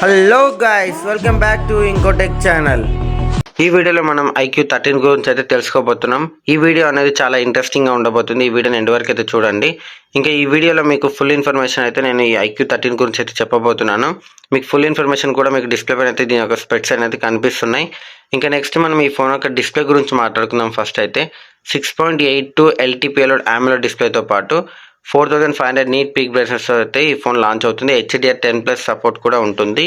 Hello guys, welcome back to ఇంకోటెక్ channel. ఈ వీడియోలో మనం IQ13 గురించి అయితే తెలుసుకోబోతున్నాం. ఈ వీడియో అనేది చాలా ఇంట్రెస్టింగ్గా ఉండబోతుంది. ఈ వీడియోని ఎండ్ వరకు అయితే చూడండి. ఇంకా ఈ వీడియోలో మీకు ఫుల్ ఇన్ఫర్మేషన్ అయితే నేను ఈ IQ13 గురించి అయితే చెప్పబోతున్నాను. మీకు ఫుల్ ఇన్ఫర్మేషన్ కూడా మీకు డిస్ప్లే పైన అయితే దీని యొక్క స్పెక్స్ అనేది కనిపిస్తున్నాయి. ఇంకా నెక్స్ట్ మనం ఈ ఫోన్ యొక్క డిస్ప్లే గురించి మాట్లాడుకుందాం. ఫస్ట్ అయితే 6.82 LTPA AMOLED డిస్ప్లేతో పాటు 4500 నీట్ పీక్ బ్రైట్నెస్ అయితే ఈ ఫోన్ లాంచ్ అవుతుంది. HDR10+ సపోర్ట్ కూడా ఉంటుంది.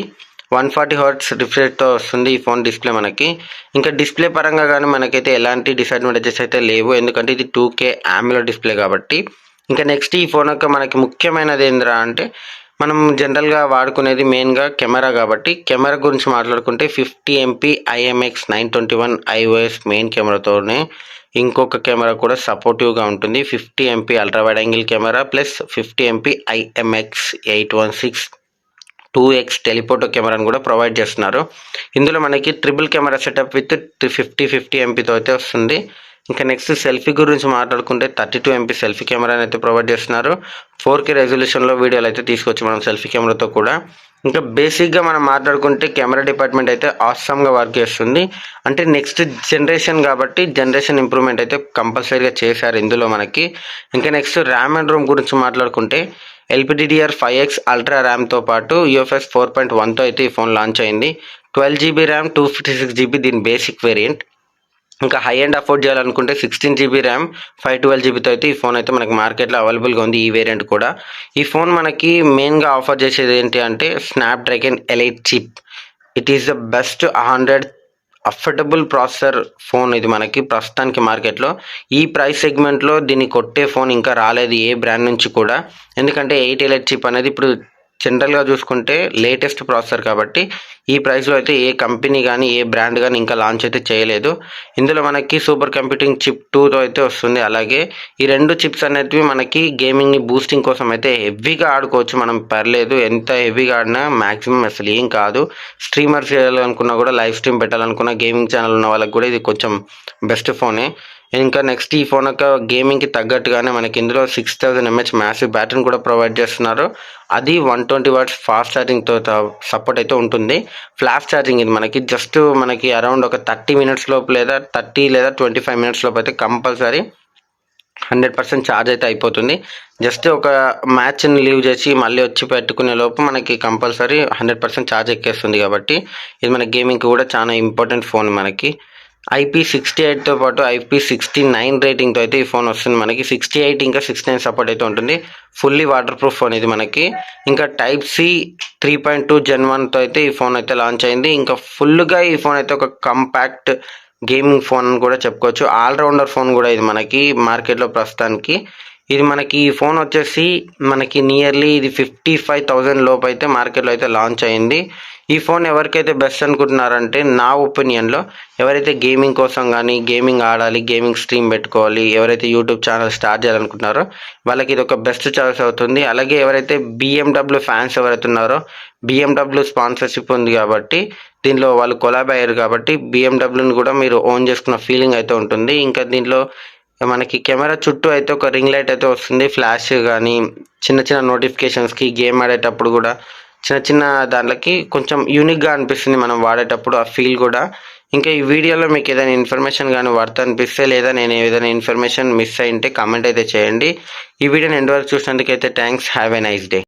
140 Hz రిఫ్రెష్తో వస్తుంది ఈ ఫోన్ డిస్ప్లే మనకి. ఇంకా డిస్ప్లే పరంగా కానీ మనకైతే ఎలాంటి డిసడ్వాంటేజెస్ అయితే లేవు, ఎందుకంటే ఇది 2K AMOLED డిస్ప్లే కాబట్టి. ఇంకా నెక్స్ట్ ఈ ఫోన్ యొక్క మనకి ముఖ్యమైనది ఏంద్రా అంటే మనం జనరల్గా వాడుకునేది మెయిన్గా కెమెరా కాబట్టి, కెమెరా గురించి మాట్లాడుకుంటే 50 MP IMX921 iOS మెయిన్ కెమెరాతోనే ఇంకొక కెమెరా కూడా సపోర్టివ్గా ఉంటుంది. 50 MP ultra wide angle camera plus 50 MP IMX816 2x telephoto కెమెరాను కూడా ప్రొవైడ్ చేస్తున్నారు. ఇందులో మనకి ట్రిపుల్ కెమెరా సెటప్ విత్ 50 MPతో అయితే వస్తుంది. ఇంకా నెక్స్ట్ సెల్ఫీ గురించి మాట్లాడుకుంటే 32 MP సెల్ఫీ కెమెరాని అయితే ప్రొవైడ్ చేస్తున్నారు. 4K రెజల్యూషన్లో వీడియోలు అయితే తీసుకోవచ్చు మనం సెల్ఫీ కెమెరాతో కూడా. ఇంకా బేసిక్గా మనం మాట్లాడుకుంటే కెమెరా డిపార్ట్మెంట్ అయితే ఆసమ్గా వర్క్ చేస్తుంది. అంటే నెక్స్ట్ జనరేషన్ కాబట్టి జనరేషన్ ఇంప్రూవ్మెంట్ అయితే కంపల్సరీగా చేశారు ఇందులో మనకి. ఇంకా నెక్స్ట్ ర్యామ్ అండ్ రోమ్ గురించి మాట్లాడుకుంటే LPDDR5X అల్ట్రా ర్యామ్తో పాటు UFS 4.1తో అయితే ఈ ఫోన్ లాంచ్ అయింది. 12GB ర్యామ్ 256GB దీని బేసిక్ వేరియంట్. ఇంకా హై అండ్ అఫోర్డ్ చేయాలనుకుంటే 16GB ర్యామ్ 512GBతో అయితే ఈ ఫోన్ అయితే మనకి మార్కెట్లో అవైలబుల్గా ఉంది. ఈ వేరియంట్ కూడా. ఈ ఫోన్ మనకి మెయిన్గా ఆఫర్ చేసేది ఏంటి అంటే Snapdragon elite chip. It is the best 100 affordable processor phone ఇది మనకి ప్రస్తుతానికి మార్కెట్లో. ఈ ప్రైస్ సెగ్మెంట్లో దీన్ని కొట్టే ఫోన్ ఇంకా రాలేదు ఏ బ్రాండ్ నుంచి కూడా, ఎందుకంటే 8 ఎలైట్ చిప్ అనేది ఇప్పుడు జనరల్గా చూసుకుంటే లేటెస్ట్ ప్రాసెసర్ కాబట్టి ఈ ప్రైస్లో అయితే ఏ కంపెనీ కానీ ఏ బ్రాండ్ కానీ ఇంకా లాంచ్ అయితే చేయలేదు. ఇందులో మనకి సూపర్ కంప్యూటింగ్ చిప్ 2తో అయితే వస్తుంది. అలాగే ఈ రెండు చిప్స్ అనేటివి మనకి గేమింగ్ని బూస్టింగ్ కోసం అయితే హెవీగా ఆడుకోవచ్చు మనం, పర్లేదు ఎంత హెవీగా ఆడినా మ్యాక్సిమం అసలు ఏం కాదు. స్ట్రీమర్స్ చేయాలనుకున్నా కూడా, లైవ్ స్ట్రీమ్ పెట్టాలనుకున్నా, గేమింగ్ ఛానల్ ఉన్న వాళ్ళకి కూడా ఇది కొంచెం బెస్ట్ ఫోనే. ఇంకా నెక్స్ట్ ఈ ఫోన్ యొక్క గేమింగ్కి తగ్గట్టుగానే మనకి ఇందులో 6000 mAh మ్యాసివ్ బ్యాటరీని కూడా ప్రొవైడ్ చేస్తున్నారు. అది 120 watts ఫాస్ట్ ఛార్జింగ్తో సపోర్ట్ అయితే ఉంటుంది. ఫ్లాష్ ఛార్జింగ్ ఇది మనకి జస్ట్ మనకి అరౌండ్ ఒక 30 minutes లోపు లేదా 25 minutes లోపు అయితే కంపల్సరీ 100% ఛార్జ్ అయితే అయిపోతుంది. జస్ట్ ఒక మ్యాచ్ని లీవ్ చేసి మళ్ళీ వచ్చి పెట్టుకునే లోపు మనకి కంపల్సరీ 100% ఛార్జ్ ఎక్కేస్తుంది. కాబట్టి ఇది మన గేమింగ్కి కూడా చాలా ఇంపార్టెంట్ ఫోన్ మనకి. IP68తో పాటు IP69 రేటింగ్తో అయితే ఈ ఫోన్ వస్తుంది మనకి. 68 ఇంకా 69 సపోర్ట్ అయితే ఉంటుంది. ఫుల్లీ వాటర్ ప్రూఫ్ ఫోన్ ఇది మనకి. ఇంకా Type-C 3.2 Gen 1తో అయితే ఈ ఫోన్ అయితే లాంచ్ అయింది. ఇంకా ఫుల్గా ఈ ఫోన్ అయితే ఒక కంపాక్ట్ గేమింగ్ ఫోన్ అని కూడా చెప్పుకోవచ్చు. ఆల్రౌండర్ ఫోన్ కూడా ఇది మనకి మార్కెట్లో ప్రస్తుతానికి. ఇది మనకి ఈ ఫోన్ వచ్చేసి మనకి నియర్లీ ఇది 55,000 లోపు అయితే మార్కెట్లో అయితే లాంచ్ అయింది. ఈ ఫోన్ ఎవరికైతే బెస్ట్ అనుకుంటున్నారంటే నా ఒపీనియన్లో ఎవరైతే గేమింగ్ కోసం కానీ, గేమింగ్ ఆడాలి, గేమింగ్ స్ట్రీమ్ పెట్టుకోవాలి, ఎవరైతే యూట్యూబ్ ఛానల్ స్టార్ట్ చేయాలనుకుంటున్నారో వాళ్ళకి ఇది ఒక బెస్ట్ చాయిస్ అవుతుంది. అలాగే ఎవరైతే BMW ఫ్యాన్స్ ఎవరైతే ఉన్నారో, BMW స్పాన్సర్షిప్ ఉంది కాబట్టి దీనిలో వాళ్ళు కొలాబ్ అయ్యారు కాబట్టి BMWని కూడా మీరు ఓన్ చేసుకున్న ఫీలింగ్ అయితే ఉంటుంది. ఇంకా దీంట్లో మనకి కెమెరా చుట్టూ అయితే ఒక రింగ్ లైట్ అయితే వస్తుంది. ఫ్లాష్ కానీ చిన్న చిన్న నోటిఫికేషన్స్కి, గేమ్ ఆడేటప్పుడు కూడా చిన్న చిన్న దాంట్లోకి కొంచెం యూనిక్గా అనిపిస్తుంది మనం వాడేటప్పుడు ఆ ఫీల్ కూడా. ఇంకా ఈ వీడియోలో మీకు ఏదైనా ఇన్ఫర్మేషన్ కానీ వర్త్ అనిపిస్తే, లేదా నేను ఏదైనా ఇన్ఫర్మేషన్ మిస్ అయింటే కామెంట్ అయితే చేయండి. ఈ వీడియోని ఎండ్ వరకు చూసినందుకైతే thanks. Have a nice day.